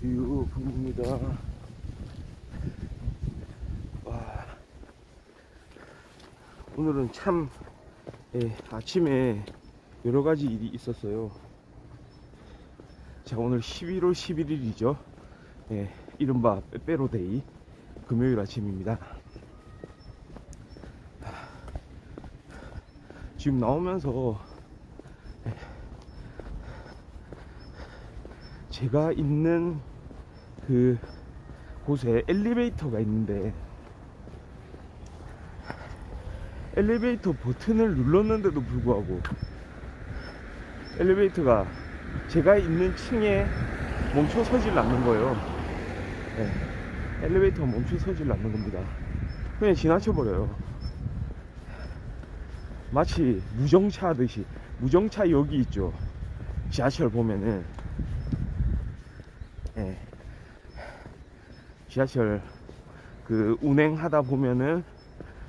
뷰입니다. 와, 오늘은 참 아침에 여러가지 일이 있었어요. 자, 오늘 11월 11일이죠 이른바 빼빼로데이 금요일 아침입니다. 지금 나오면서 제가 있는 그 곳에 엘리베이터가 있는데 엘리베이터 버튼을 눌렀는데도 불구하고 엘리베이터가 제가 있는 층에 멈춰 서질 않는 거예요. 엘리베이터가 멈춰 서질 않는 겁니다. 그냥 지나쳐 버려요. 마치 무정차 하듯이. 무정차 여기 있죠, 지하철 보면은. 지하철 그 운행하다 보면은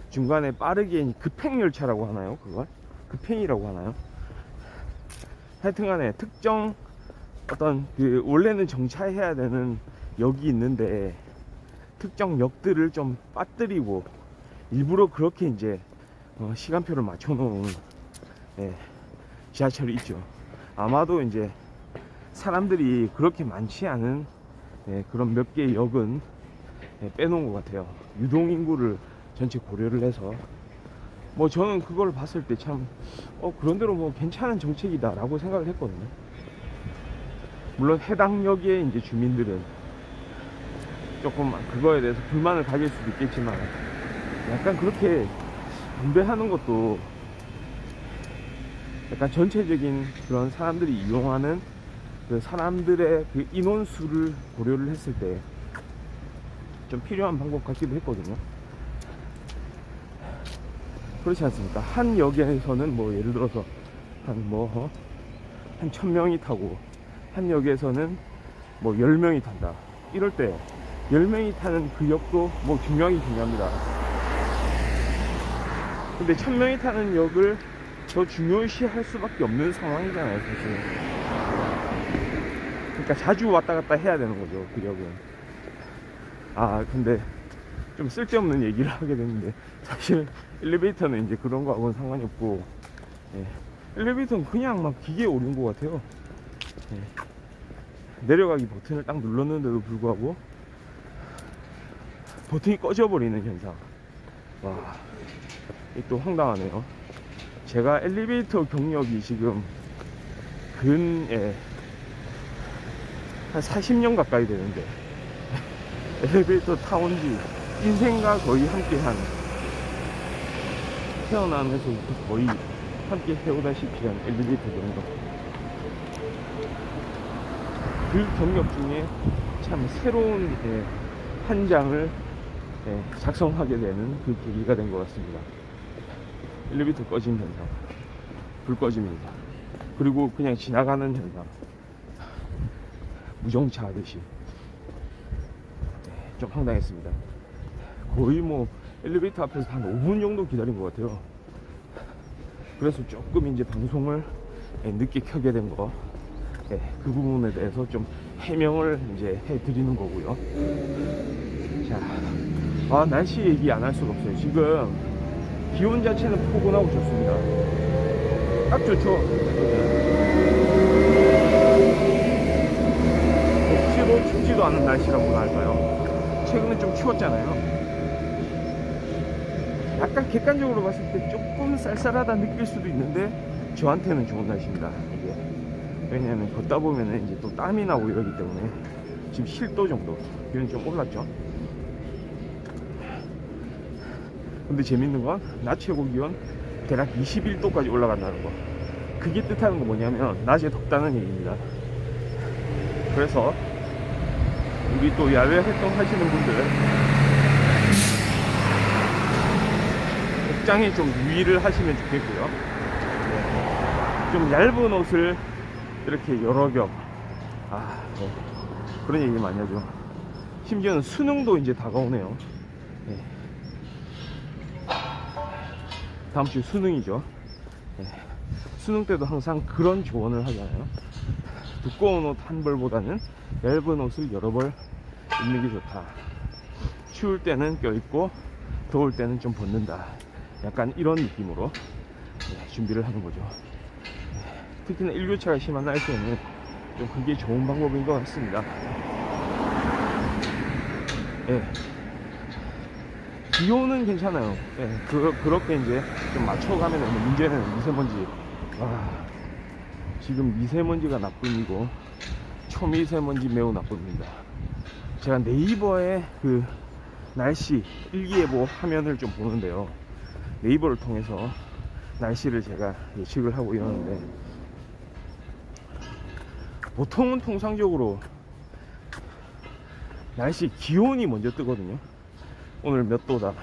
중간에 빠르게 급행열차라고 하나요? 그걸? 급행이라고 하나요? 하여튼간에 특정 어떤 그 원래는 정차해야 되는 역이 있는데 특정 역들을 좀 빠뜨리고 일부러 그렇게 이제 시간표를 맞춰 놓은 지하철이 있죠. 아마도 이제 사람들이 그렇게 많지 않은 그런 몇 개의 역은 빼놓은 것 같아요. 유동인구를 전체 고려를 해서. 뭐 저는 그걸 봤을 때 참 그런대로 뭐 괜찮은 정책이다 라고 생각을 했거든요. 물론 해당 역의 이제 주민들은 조금 그거에 대해서 불만을 가질 수도 있겠지만 약간 그렇게 분배하는 것도 약간 전체적인 그런 사람들이 이용하는 그 사람들의 그 인원수를 고려를 했을 때 좀 필요한 방법 같기도 했거든요. 그렇지 않습니까? 한 역에서는 뭐 예를 들어서 한 1000명이 타고 한 역에서는 뭐 10명이 탄다. 이럴 때 10명이 타는 그 역도 뭐 중요합니다. 근데 1000명이 타는 역을 더 중요시 할 수밖에 없는 상황이잖아요, 사실. 그러니까 자주 왔다 갔다 해야 되는 거죠, 그 역은. 근데 좀 쓸데없는 얘기를 하게 됐는데 사실 엘리베이터는 이제 그런 거하고는 상관이 없고 엘리베이터는 그냥 막 기계에 오른 것 같아요. 내려가기 버튼을 딱 눌렀는데도 불구하고 버튼이 꺼져버리는 현상. 와, 이게 또 황당하네요. 제가 엘리베이터 경력이 지금 한 40년 가까이 되는데 엘리베이터 타온지 인생과 거의 함께한, 태어나면서부터 거의 함께 해오다시피 한 엘리베이터 경력. 그 경력 중에 참 새로운 한 장을 작성하게 되는 그 계기가 된 것 같습니다. 엘리베이터 꺼진 현상, 불 꺼짐 현상, 그리고 그냥 지나가는 현상, 무정차 하듯이 좀 황당했습니다. 거의 뭐 엘리베이터 앞에서 한 5분 정도 기다린 것 같아요. 그래서 조금 이제 방송을 늦게 켜게 된 거, 그 부분에 대해서 좀 해명을 이제 해드리는 거고요. 자, 날씨 얘기 안 할 수가 없어요. 지금 기온 자체는 포근하고 좋습니다. 딱 좋죠. 덥지도 춥지도 않은 날씨라고나 할까요? 최근에 좀 추웠잖아요. 약간 객관적으로 봤을 때 조금 쌀쌀하다 느낄 수도 있는데 저한테는 좋은 날씨입니다, 이게. 왜냐하면 걷다 보면은 이제 또 땀이 나고 이러기 때문에. 지금 7도 정도, 기온이 좀 올랐죠. 근데 재밌는 건 낮 최고 기온 대략 21도까지 올라간다는 거. 그게 뜻하는 건 뭐냐면 낮에 덥다는 얘기입니다. 그래서 우리 또 야외 활동 하시는 분들 복장에 좀 유의를 하시면 좋겠고요. 좀 얇은 옷을 이렇게 여러 겹, 그런 얘기 많이 하죠. 심지어는 수능도 이제 다가오네요. 다음 주 수능이죠. 수능 때도 항상 그런 조언을 하잖아요. 두꺼운 옷 한 벌보다는 얇은 옷을 여러 벌 입는 게 좋다. 추울 때는 껴입고 더울 때는 좀 벗는다. 약간 이런 느낌으로 준비를 하는 거죠. 특히나 일교차가 심한 날씨에는 좀 그게 좋은 방법인 것 같습니다. 기온은 괜찮아요. 그렇게 이제 좀 맞춰가면 되는데, 문제는 미세먼지. 지금 미세먼지가 나쁨이고 초미세먼지 매우 나쁩니다. 제가 네이버에 그 날씨 일기예보 화면을 좀 보는데요, 네이버를 통해서 날씨를 제가 예측을 하고 이러는데, 보통은 통상적으로 날씨 기온이 먼저 뜨거든요. 오늘 몇 도다.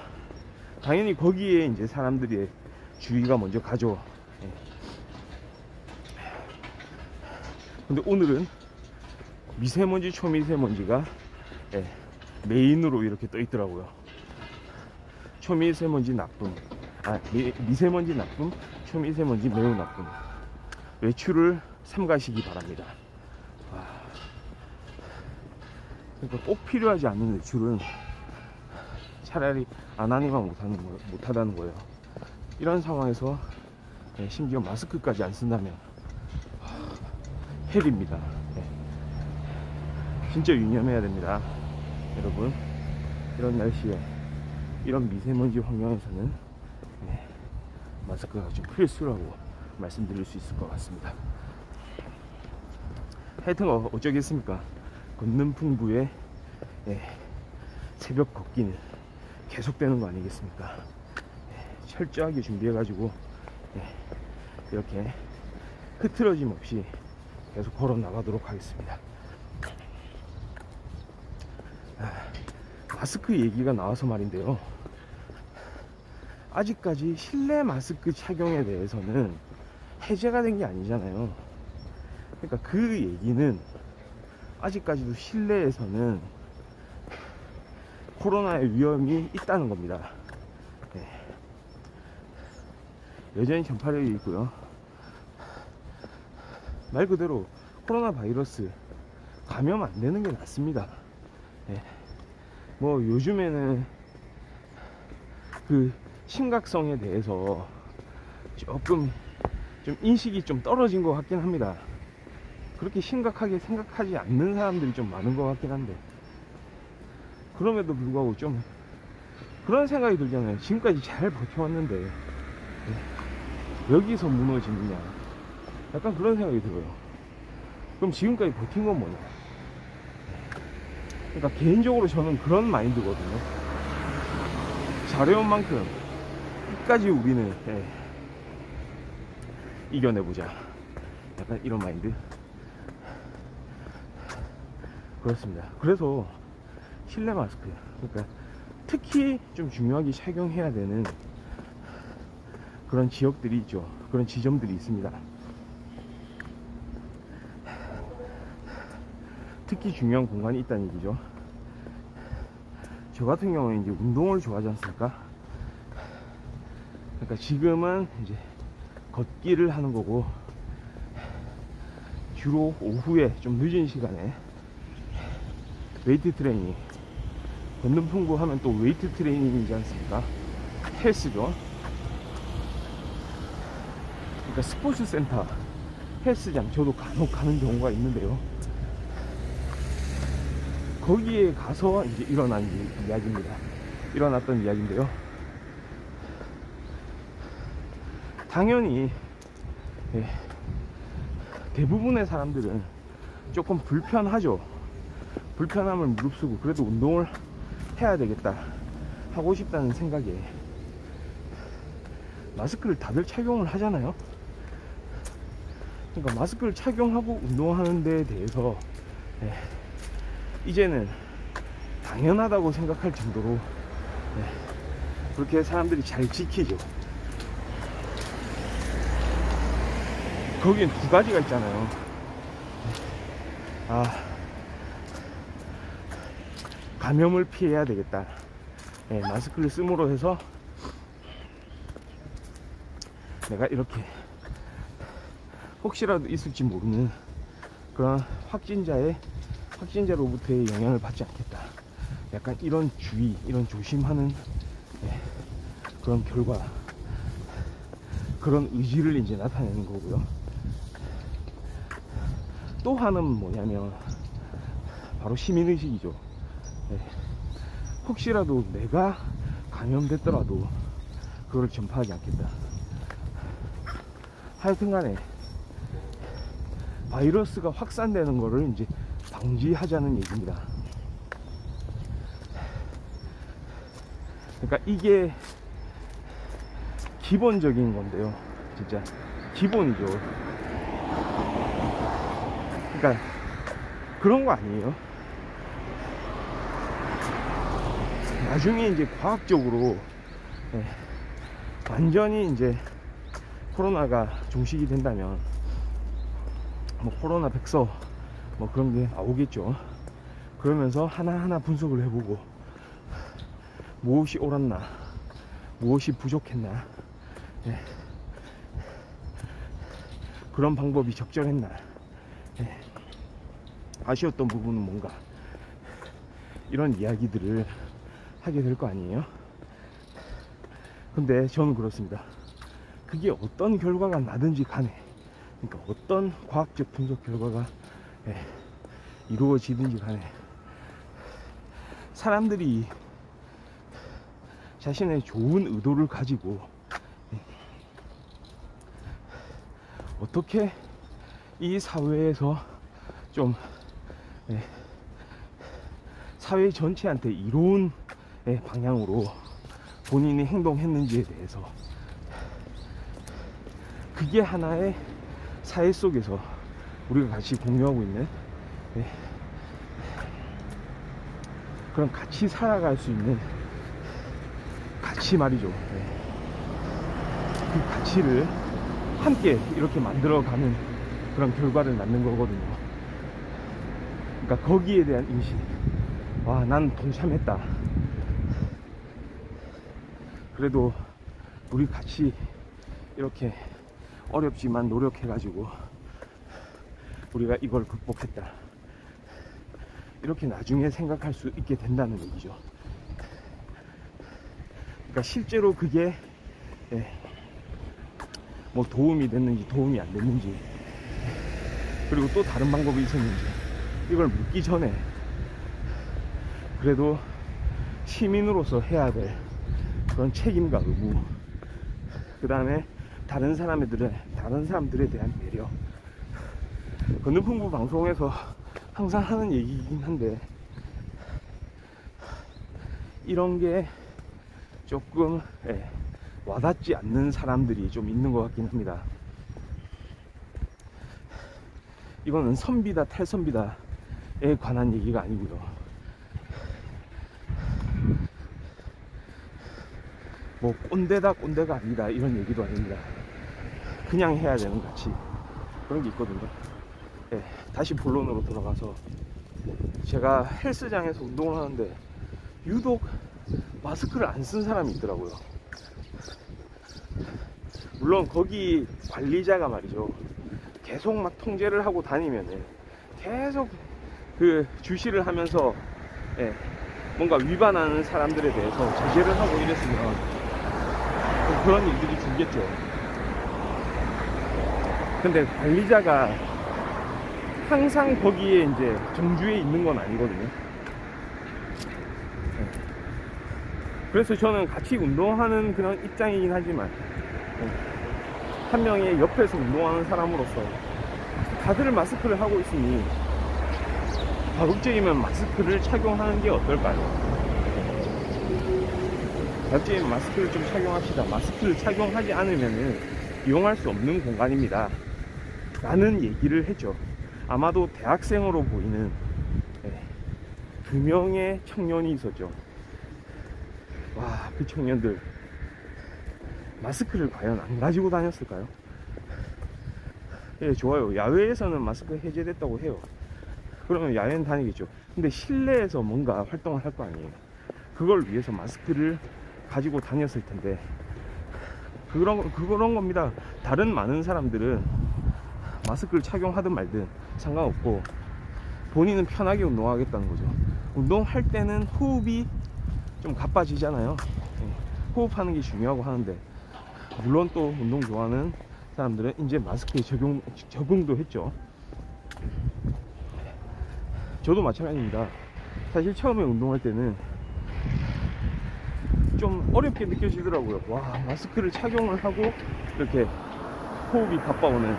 당연히 거기에 이제 사람들의 주의가 먼저 가죠. 근데 오늘은 미세먼지, 초미세먼지가 메인으로 이렇게 떠 있더라고요. 초미세먼지 나쁨, 미세먼지 나쁨, 초미세먼지 매우 나쁨. 외출을 삼가시기 바랍니다. 그러니까 꼭 필요하지 않는 외출은 차라리 안 하니만 못하다는 거예요. 이런 상황에서 심지어 마스크까지 안 쓴다면 헬입니다. 진짜 유념해야 됩니다, 여러분. 이런 날씨에, 이런 미세먼지 환경에서는 마스크가 좀 필수라고 말씀드릴 수 있을 것 같습니다. 하여튼 어쩌겠습니까. 걷는 풍부의 새벽 걷기는 계속되는 거 아니겠습니까. 철저하게 준비해 가지고 이렇게 흐트러짐 없이 계속 걸어 나가도록 하겠습니다. 마스크 얘기가 나와서 말인데요, 아직까지 실내 마스크 착용에 대해서는 해제가 된 게 아니잖아요. 그러니까 그 얘기는 아직까지도 실내에서는 코로나의 위험이 있다는 겁니다. 여전히 전파력이 있고요. 말 그대로 코로나 바이러스 감염 안 되는 게 낫습니다. 뭐 요즘에는 그 심각성에 대해서 조금 좀 인식이 좀 떨어진 것 같긴 합니다. 그렇게 심각하게 생각하지 않는 사람들이 좀 많은 것 같긴 한데, 그럼에도 불구하고 좀 그런 생각이 들잖아요. 지금까지 잘 버텨왔는데 여기서 무너지느냐, 약간 그런 생각이 들어요. 그럼 지금까지 버틴 건 뭐냐. 그러니까 개인적으로 저는 그런 마인드거든요. 잘해온 만큼 끝까지 우리는 이겨내보자, 약간 이런 마인드. 그렇습니다. 그래서 실내 마스크, 그러니까 특히 좀 중요하게 착용해야 되는 그런 지역들이 있죠. 그런 지점들이 있습니다. 특히 중요한 공간이 있다는 얘기죠. 저 같은 경우는 이제 운동을 좋아하지 않습니까? 그러니까 지금은 이제 걷기를 하는 거고, 주로 오후에 좀 늦은 시간에 웨이트 트레이닝, 걷는 풍부 하면 또 웨이트 트레이닝이지 않습니까? 헬스죠. 그러니까 스포츠 센터, 헬스장, 저도 간혹 가는 경우가 있는데요, 거기에 가서 이제 일어났던 이야기인데요, 당연히 대부분의 사람들은 조금 불편하죠. 불편함을 무릅쓰고 그래도 운동을 해야 되겠다, 하고 싶다는 생각에 마스크를 다들 착용을 하잖아요. 그러니까 마스크를 착용하고 운동하는 데에 대해서 이제는 당연하다고 생각할 정도로 그렇게 사람들이 잘 지키죠. 거기엔 두 가지가 있잖아요. 감염을 피해야 되겠다, 마스크를 씀으로 해서 내가 이렇게 혹시라도 있을지 모르는 그런 확진자로부터의 영향을 받지 않겠다. 약간 이런 주의, 이런 조심하는 그런 결과, 그런 의지를 이제 나타내는 거고요. 또 하나는 뭐냐면 바로 시민의식이죠. 혹시라도 내가 감염됐더라도 그걸 전파하지 않겠다. 하여튼간에 바이러스가 확산되는 거를 이제 방지하자는 얘기입니다. 그러니까 이게 기본적인 건데요. 진짜 기본이죠. 그러니까 그런 거 아니에요. 나중에 이제 과학적으로 완전히 이제 코로나가 종식이 된다면 뭐 코로나 백서 뭐 그런 게 나오겠죠. 그러면서 하나하나 분석을 해보고 무엇이 옳았나, 무엇이 부족했나, 그런 방법이 적절했나, 아쉬웠던 부분은 뭔가, 이런 이야기들을 하게 될 거 아니에요. 근데 저는 그렇습니다. 그게 어떤 결과가 나든지 간에, 그러니까 어떤 과학적 분석 결과가 이루어지든지 간에 사람들이 자신의 좋은 의도를 가지고 어떻게 이 사회에서 좀 사회 전체한테 이로운 방향으로 본인이 행동했는지에 대해서, 그게 하나의 사회 속에서 우리가 같이 공유하고 있는 그런 같이 살아갈 수 있는 가치 말이죠. 그 가치를 함께 이렇게 만들어가는 그런 결과를 낳는 거거든요. 그러니까 거기에 대한 인식, 와, 난 동참했다. 그래도 우리 같이 이렇게 어렵지만 노력해가지고 우리가 이걸 극복했다. 이렇게 나중에 생각할 수 있게 된다는 얘기죠. 그러니까 실제로 그게 뭐 도움이 됐는지 도움이 안 됐는지, 그리고 또 다른 방법이 있었는지, 이걸 묻기 전에 그래도 시민으로서 해야 될 그런 책임과 의무, 그 다음에 다른 사람들에 대한 배려, 건너풍부 방송에서 항상 하는 얘기이긴 한데, 이런 게 조금 와닿지 않는 사람들이 좀 있는 것 같긴 합니다. 이거는 선비다 탈선비다에 관한 얘기가 아니고요. 뭐 꼰대다 꼰대가 아니다 이런 얘기도 아닙니다. 그냥 해야 되는 가치, 그런 게 있거든요. 다시 본론으로 돌아가서, 제가 헬스장에서 운동을 하는데 유독 마스크를 안 쓴 사람이 있더라고요. 물론 거기 관리자가 말이죠, 계속 막 통제를 하고 다니면은 계속 그 주시를 하면서 뭔가 위반하는 사람들에 대해서 제재를 하고 이랬으면 그런 일들이 줄겠죠. 근데 관리자가 항상 거기에 이제 정주에 있는 건 아니거든요. 그래서 저는 같이 운동하는 그런 입장이긴 하지만, 한 명의 옆에서 운동하는 사람으로서 다들 마스크를 하고 있으니 가급적이면 마스크를 착용하는 게 어떨까요? 가급적이면 마스크를 좀 착용합시다. 마스크를 착용하지 않으면 이용할 수 없는 공간입니다 라는 얘기를 했죠. 아마도 대학생으로 보이는 2명의 청년이 있었죠. 와, 그 청년들 마스크를 과연 안 가지고 다녔을까요? 좋아요. 야외에서는 마스크 해제됐다고 해요. 그러면 야외는 다니겠죠. 근데 실내에서 뭔가 활동을 할 거 아니에요. 그걸 위해서 마스크를 가지고 다녔을 텐데, 그런 겁니다. 다른 많은 사람들은 마스크를 착용하든 말든 상관없고, 본인은 편하게 운동하겠다는 거죠. 운동할 때는 호흡이 좀 가빠지잖아요. 호흡하는 게 중요하고 하는데, 물론 또 운동 좋아하는 사람들은 이제 마스크에 적응도 했죠. 저도 마찬가지입니다. 사실 처음에 운동할 때는 좀 어렵게 느껴지더라고요. 와, 마스크를 착용을 하고 이렇게 호흡이 가빠오는,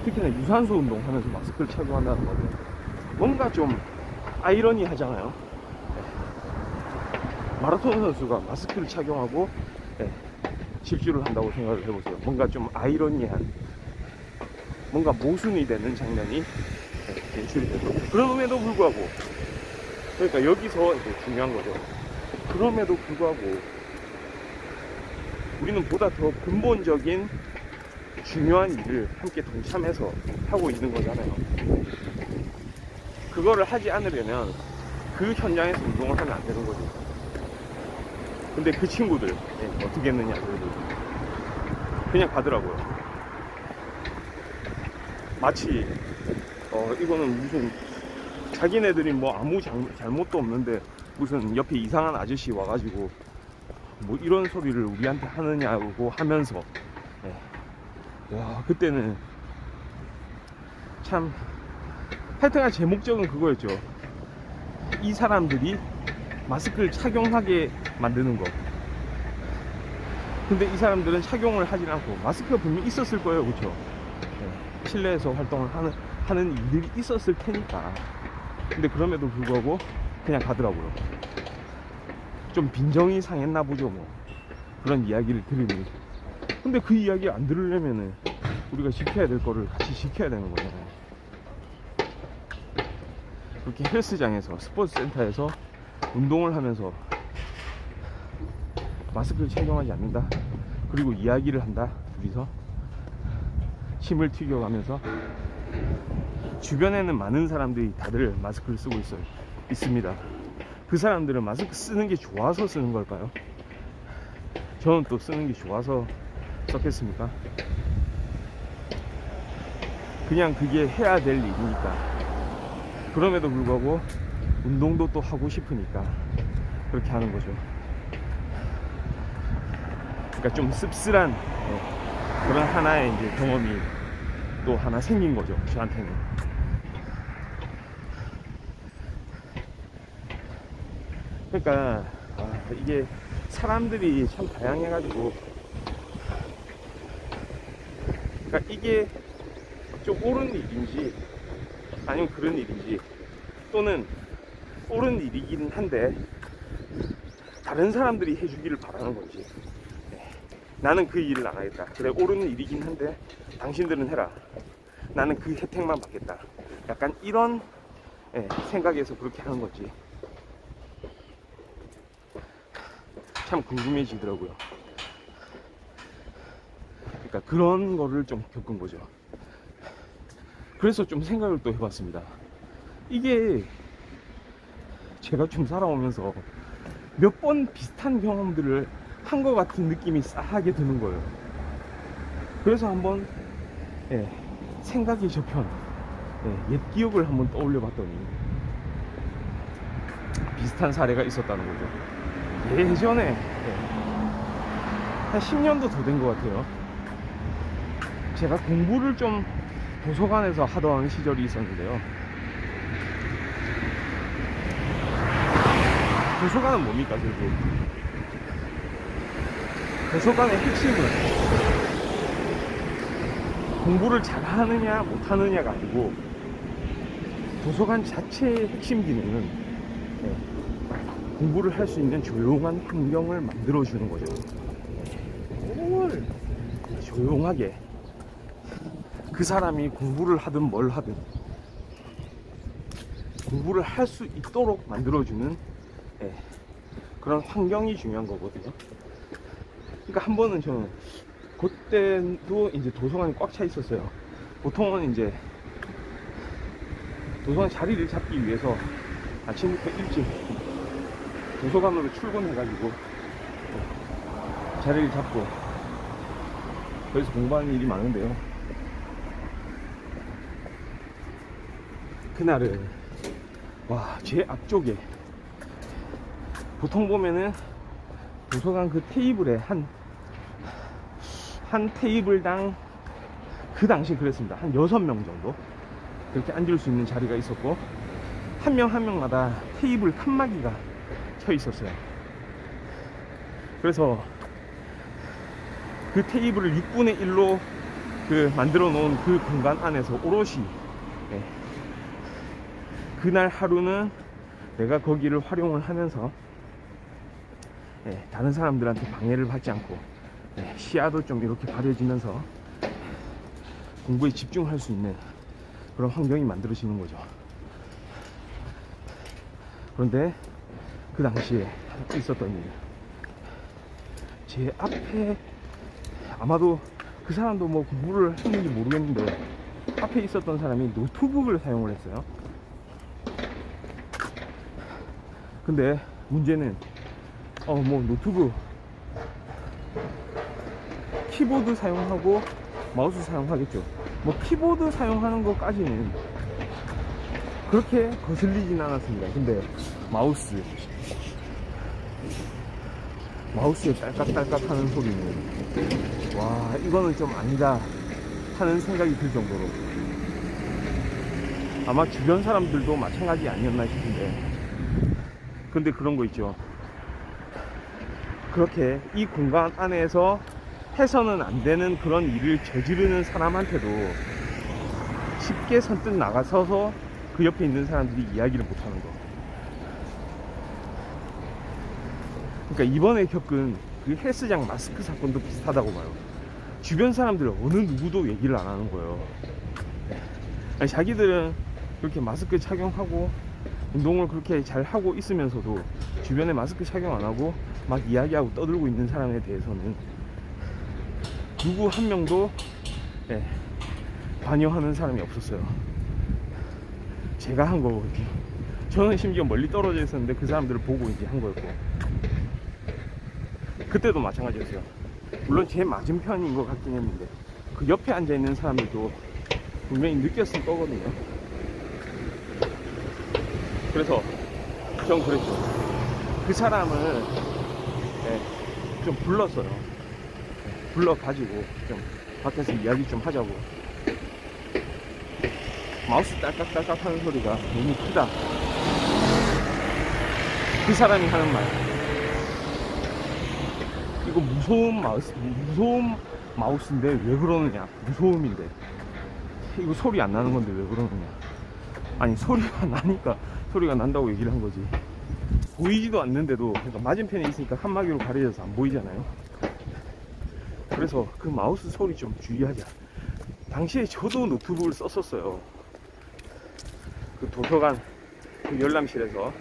특히나 유산소 운동하면서 마스크를 착용한다는 거는 뭔가 좀 아이러니하잖아요. 마라톤 선수가 마스크를 착용하고 질주를 한다고 생각을 해보세요. 뭔가 좀 아이러니한, 뭔가 모순이 되는 장면이 연출이 되죠. 그럼에도 불구하고, 그러니까 여기서 이제 중요한 거죠. 그럼에도 불구하고 우리는 보다 더 근본적인 중요한 일을 함께 동참해서 하고 있는 거잖아요. 그거를 하지 않으려면 그 현장에서 운동을 하면 안 되는 거죠. 근데 그 친구들 어떻게 했느냐, 그냥 가더라고요. 마치 이거는 무슨 자기네들이 뭐 아무 잘못도 없는데 무슨 옆에 이상한 아저씨 와가지고 뭐 이런 소리를 우리한테 하느냐고 하면서, 와, 그때는 참, 하여튼간 제 목적은 그거였죠. 이 사람들이 마스크를 착용하게 만드는 거. 근데 이 사람들은 착용을 하진 않고, 마스크가 분명히 있었을 거예요, 그쵸? 실내에서 활동을 하는 일들이 있었을 테니까. 근데 그럼에도 불구하고 그냥 가더라고요. 좀 빈정이 상했나 보죠, 뭐. 그런 이야기를 들으니. 근데 그 이야기 안 들으려면은 우리가 지켜야 될 거를 같이 지켜야 되는 거잖아요. 그렇게 헬스장에서, 스포츠 센터에서 운동을 하면서 마스크를 착용하지 않는다, 그리고 이야기를 한다, 둘이서 침을 튀겨가면서. 주변에는 많은 사람들이 다들 마스크를 쓰고 있습니다. 그 사람들은 마스크 쓰는 게 좋아서 쓰는 걸까요? 저는 또 쓰는 게 좋아서 썼겠습니까? 그냥 그게 해야 될 일이니까. 그럼에도 불구하고 운동도 또 하고 싶으니까 그렇게 하는 거죠. 그러니까 좀 씁쓸한 그런 하나의 이제 경험이 또 하나 생긴 거죠, 저한테는. 그러니까 이게 사람들이 참 다양해가지고, 그러니까 이게 좀 옳은 일인지 아니면 그런 일인지, 또는 옳은 일이긴 한데 다른 사람들이 해주기를 바라는 건지, 나는 그 일을 안 하겠다, 그래 옳은 일이긴 한데 당신들은 해라, 나는 그 혜택만 받겠다, 약간 이런 생각에서 그렇게 하는 건지 참 궁금해지더라고요. 그러니까 그런 거를 좀 겪은 거죠. 그래서 좀 생각을 또 해봤습니다. 이게 제가 좀 살아오면서 몇 번 비슷한 경험들을 한 것 같은 느낌이 싸하게 드는 거예요. 그래서 한번 생각의 저편, 옛 기억을 한번 떠올려 봤더니 비슷한 사례가 있었다는 거죠. 예전에 한 10년도 더 된 것 같아요. 제가 공부를 좀 도서관에서 하던 시절이 있었는데요. 도서관은 뭡니까, 결국? 도서관의 핵심은 공부를 잘하느냐 못하느냐가 아니고, 도서관 자체의 핵심 기능은 공부를 할 수 있는 조용한 환경을 만들어주는 거죠. 조용하게 그 사람이 공부를 하든 뭘 하든 공부를 할 수 있도록 만들어주는 그런 환경이 중요한 거거든요. 그러니까 한 번은 저는 그때도 이제 도서관이 꽉 차 있었어요. 보통은 이제 도서관 자리를 잡기 위해서 아침부터 일찍 도서관으로 출근해가지고 자리를 잡고 거기서 공부하는 일이 많은데요. 그날은 와, 제 앞쪽에 보통 보면은 도서관 그 테이블에 한 테이블당 그 당시에 그랬습니다. 한 6명 정도 그렇게 앉을 수 있는 자리가 있었고, 한 명 한 명마다 테이블 칸막이가 쳐 있었어요. 그래서 그 테이블을 6분의 1로 그 만들어 놓은 그 공간 안에서 오롯이 그날 하루는 내가 거기를 활용을 하면서 다른 사람들한테 방해를 받지 않고 시야도 좀 이렇게 가려지면서 공부에 집중할 수 있는 그런 환경이 만들어지는 거죠. 그런데 그 당시에 있었던 일, 제 앞에 아마도 그 사람도 뭐 공부를 했는지 모르겠는데 앞에 있었던 사람이 노트북을 사용을 했어요. 근데 문제는 뭐 노트북 키보드 사용하고 마우스 사용하겠죠. 뭐 키보드 사용하는 것까지는 그렇게 거슬리진 않았습니다. 근데 마우스에 딸깍딸깍 하는 소리는, 와, 이거는 좀 아니다 하는 생각이 들 정도로, 아마 주변 사람들도 마찬가지 아니었나 싶은데, 근데 그런 거 있죠. 그렇게 이 공간 안에서 해서는 안 되는 그런 일을 저지르는 사람한테도 쉽게 선뜻 나가서서 그 옆에 있는 사람들이 이야기를 못하는 거. 그러니까 이번에 겪은 그 헬스장 마스크 사건도 비슷하다고 봐요. 주변 사람들 어느 누구도 얘기를 안 하는 거예요. 아니, 자기들은 그렇게 마스크 착용하고 운동을 그렇게 잘 하고 있으면서도 주변에 마스크 착용 안 하고 막 이야기하고 떠들고 있는 사람에 대해서는 누구 한 명도 관여하는 사람이 없었어요. 제가 한 거거든요. 저는 심지어 멀리 떨어져 있었는데 그 사람들을 보고 이제 한 거였고, 그때도 마찬가지였어요. 물론 제 맞은편인 것 같긴 했는데 그 옆에 앉아 있는 사람들도 분명히 느꼈을 거거든요. 그래서 전 그랬죠. 그 사람을 좀 불렀어요. 불러가지고 좀 밖에서 이야기 좀 하자고. 마우스 딸깍딸깍 하는 소리가 너무 크다. 그 사람이 하는 말, 이거 무서운 마우스인데 왜 그러느냐. 무서움인데 이거 소리 안 나는 건데 왜 그러느냐. 아니, 소리가 나니까 소리가 난다고 얘기를 한 거지. 보이지도 않는데도, 그러니까 맞은편에 있으니까 칸막이로 가려져서 안 보이잖아요. 그래서 그 마우스 소리 좀 주의하자. 당시에 저도 노트북을 썼었어요. 그 도서관 그 열람실에서.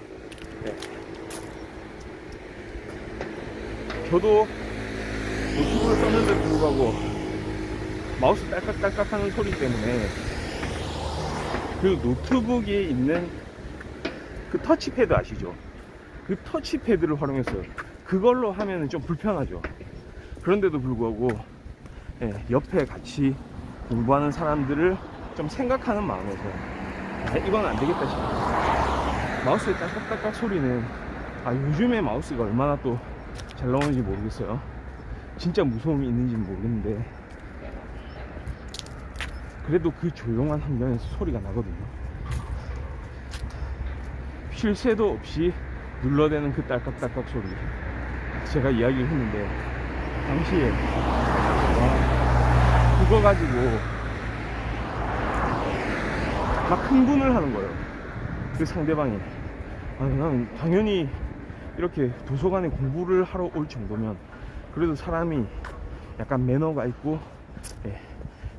저도 노트북을 썼는데 불구하고 마우스 딸깍딸깍 하는 소리 때문에 그 노트북에 있는 그 터치패드 아시죠? 그 터치패드를 활용했어요. 그걸로 하면은 좀 불편하죠. 그런데도 불구하고 옆에 같이 공부하는 사람들을 좀 생각하는 마음에서 이건 안 되겠다 싶어요. 마우스의 딸깍딸깍 소리는, 요즘에 마우스가 얼마나 또 잘 나오는지 모르겠어요. 진짜 무서움이 있는지는 모르겠는데 그래도 그 조용한 환경에서 소리가 나거든요. 쉴 새도 없이 눌러대는 그 딸깍딸깍 소리, 제가 이야기를 했는데 당시에 그거 가지고 막 흥분을 하는 거예요. 그 상대방이. 난 당연히 이렇게 도서관에 공부를 하러 올 정도면 그래도 사람이 약간 매너가 있고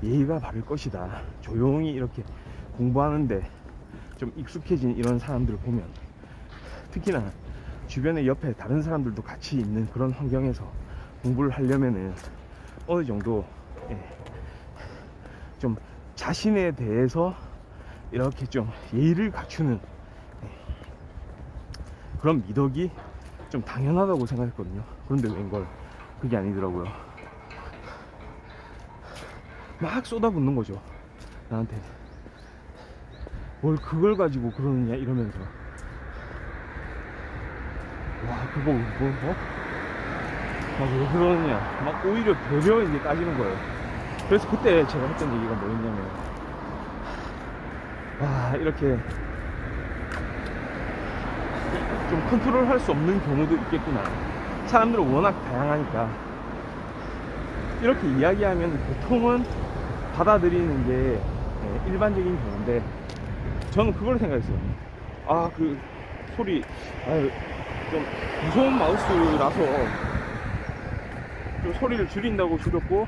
예의가 바를 것이다. 조용히 이렇게 공부하는데 좀 익숙해진 이런 사람들을 보면, 특히나 주변에 옆에 다른 사람들도 같이 있는 그런 환경에서 공부를 하려면은 어느 정도 좀 자신에 대해서 이렇게 좀 예의를 갖추는 그런 미덕이 좀 당연하다고 생각했거든요. 그런데 웬걸 그게 아니더라고요. 막 쏟아붓는 거죠, 나한테. 뭘 그걸 가지고 그러느냐 이러면서. 와, 그거 뭐? 막 왜 그러느냐. 막 오히려 배려 이제 따지는 거예요. 그래서 그때 제가 했던 얘기가 뭐였냐면, 와, 이렇게 좀 컨트롤 할 수 없는 경우도 있겠구나. 사람들은 워낙 다양하니까. 이렇게 이야기하면 보통은 받아들이는 게 일반적인 경우인데, 저는 그걸 생각했어요. 아, 그 소리, 아유, 좀 무서운 마우스라서 좀 소리를 줄인다고 줄였고,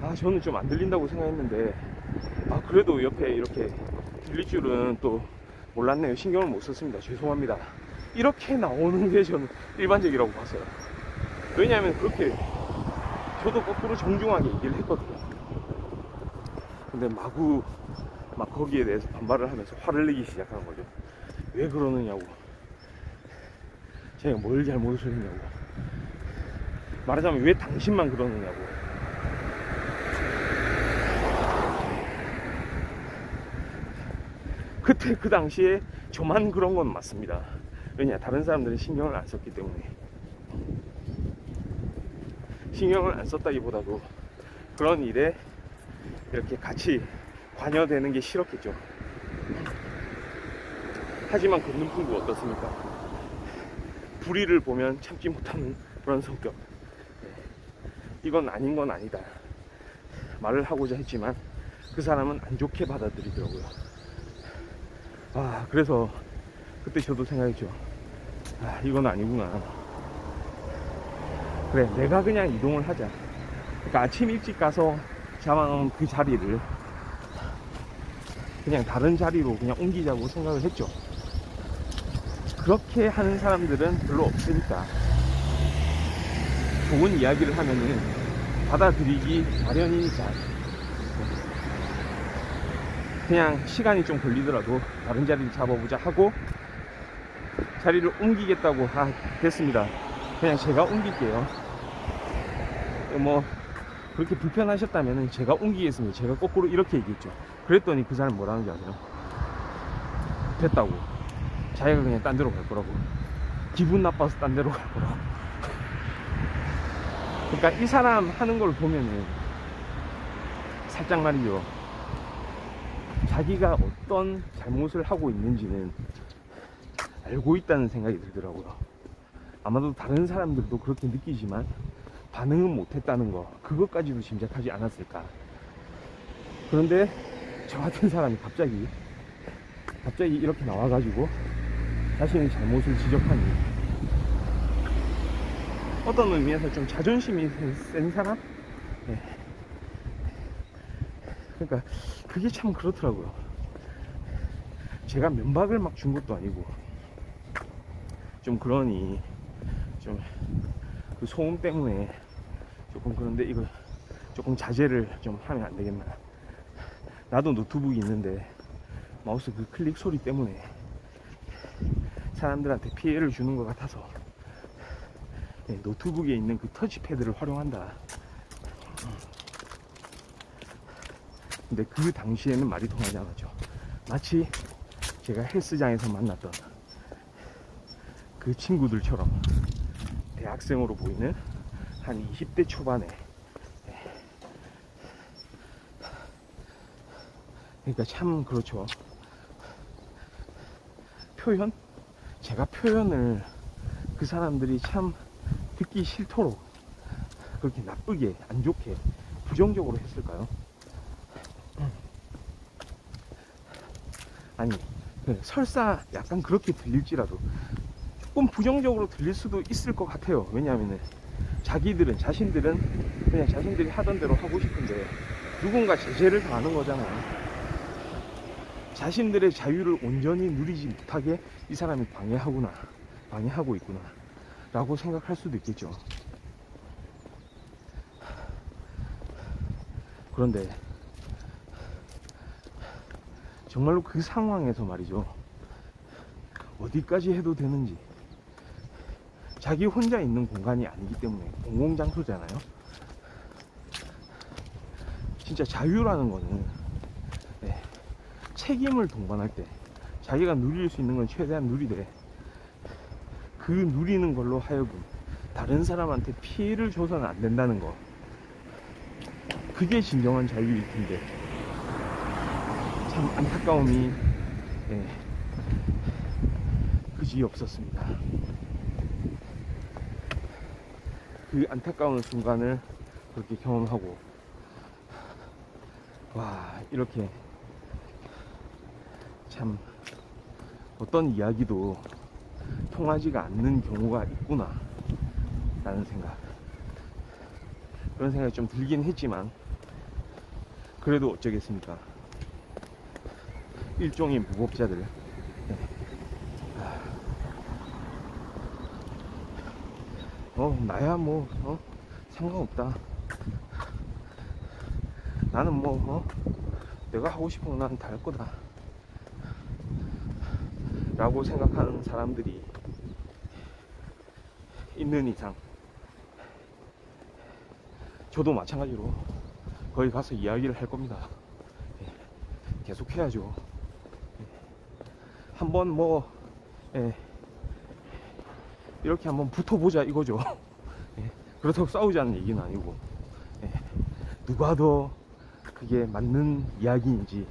아, 저는 좀 안 들린다고 생각했는데, 아, 그래도 옆에 이렇게 들릴 줄은 또 몰랐네요. 신경을 못 썼습니다. 죄송합니다. 이렇게 나오는 게 저는 일반적이라고 봤어요. 왜냐하면 그렇게 저도 거꾸로 정중하게 얘기를 했거든요. 근데 마구 막 거기에 대해서 반발을 하면서 화를 내기 시작하는 거죠. 왜 그러느냐고, 제가 뭘 잘못을 했냐고, 말하자면 왜 당신만 그러느냐고. 그때 그 당시에 저만 그런 건 맞습니다. 왜냐, 다른 사람들은 신경을 안 썼기 때문에. 신경을 안 썼다기보다도 그런 일에 이렇게 같이 관여되는 게 싫었겠죠. 하지만 건능풍구 어떻습니까? 불의를 보면 참지 못하는 그런 성격. 이건 아닌 건 아니다 말을 하고자 했지만 그 사람은 안 좋게 받아들이더라고요. 아, 그래서 그때 저도 생각했죠. 아, 이건 아니구나. 그래, 내가 그냥 이동을 하자. 그러니까 아침 일찍 가서 잡아놓은 그 자리를 그냥 다른 자리로 그냥 옮기자고 생각을 했죠. 그렇게 하는 사람들은 별로 없으니까 좋은 이야기를 하면은 받아들이기 마련이니까 그냥 시간이 좀 걸리더라도 다른 자리를 잡아보자 하고 자리를 옮기겠다고 됐습니다. 그냥 제가 옮길게요. 뭐 그렇게 불편하셨다면 제가 옮기겠습니다. 제가 거꾸로 이렇게 얘기했죠. 그랬더니 그 사람 뭐라는 줄 아세요? 됐다고. 자기가 그냥 딴 데로 갈 거라고. 기분 나빠서 딴 데로 갈 거라고. 그러니까 이 사람 하는 걸 보면은 살짝 말이죠, 자기가 어떤 잘못을 하고 있는지는 알고 있다는 생각이 들더라고요. 아마도 다른 사람들도 그렇게 느끼지만 반응은 못했다는 거, 그것까지도 짐작하지 않았을까. 그런데 저 같은 사람이 갑자기 이렇게 나와가지고 자신의 잘못을 지적하니 어떤 의미에서 좀 자존심이 센 사람? 네. 그러니까 그게 참 그렇더라고요. 제가 면박을 막 준 것도 아니고 좀 그러니 좀 그 소음 때문에 조금 그런데 이거 조금 자제를 좀 하면 안 되겠나. 나도 노트북이 있는데 마우스 그 클릭 소리 때문에 사람들한테 피해를 주는 것 같아서 노트북에 있는 그 터치패드를 활용한다. 근데 그 당시에는 말이 통하지 않았죠. 마치 제가 헬스장에서 만났던 그 친구들처럼 대학생으로 보이는 한 20대 초반에, 그러니까 참 그렇죠. 제가 표현을 그 사람들이 참 듣기 싫도록 그렇게 나쁘게, 안 좋게, 부정적으로 했을까요? 아니, 설사 약간 그렇게 들릴지라도 조금 부정적으로 들릴 수도 있을 것 같아요. 왜냐하면 자신들은 그냥 자신들이 하던 대로 하고 싶은데 누군가 제재를 당하는 거잖아요. 자신들의 자유를 온전히 누리지 못하게 이 사람이 방해하고 있구나 라고 생각할 수도 있겠죠. 그런데 정말로 그 상황에서 말이죠, 어디까지 해도 되는지, 자기 혼자 있는 공간이 아니기 때문에 공공장소잖아요. 진짜 자유라는 거는 책임을 동반할 때 자기가 누릴 수 있는 건 최대한 누리되 그 누리는 걸로 하여금 다른 사람한테 피해를 줘서는 안 된다는 거, 그게 진정한 자유일 텐데 참 안타까움이 그지 없었습니다. 그 안타까운 순간을 그렇게 경험하고, 와, 이렇게 참 어떤 이야기도 통하지가 않는 경우가 있구나 라는 생각, 그런 생각이 좀 들긴 했지만 그래도 어쩌겠습니까. 일종의 무법자들, 나야 뭐 상관없다, 나는 뭐 내가 하고 싶은 건 난 다 할 거다 라고 생각하는 사람들이 있는 이상, 저도 마찬가지로 거기 가서 이야기를 할 겁니다. 계속 해야죠. 한번 이렇게 한번 붙어보자 이거죠. 그렇다고 싸우자는 얘기는 아니고, 누가 더 그게 맞는 이야기인지,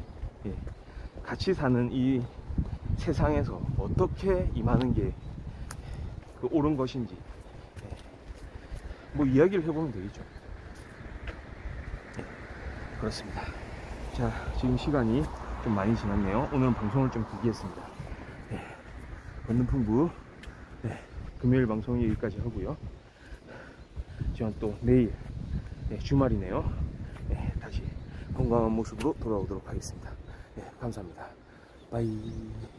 같이 사는 이 세상에서 어떻게 임하는 게 그 옳은 것인지, 뭐 이야기를 해보면 되겠죠. 그렇습니다. 자, 지금 시간이 좀 많이 지났네요. 오늘은 방송을 좀 길게 했습니다. 건능풍부 금요일 방송이 여기까지 하고요. 저는 또 내일 주말이네요. 다시 건강한 모습으로 돌아오도록 하겠습니다. 감사합니다. 바이.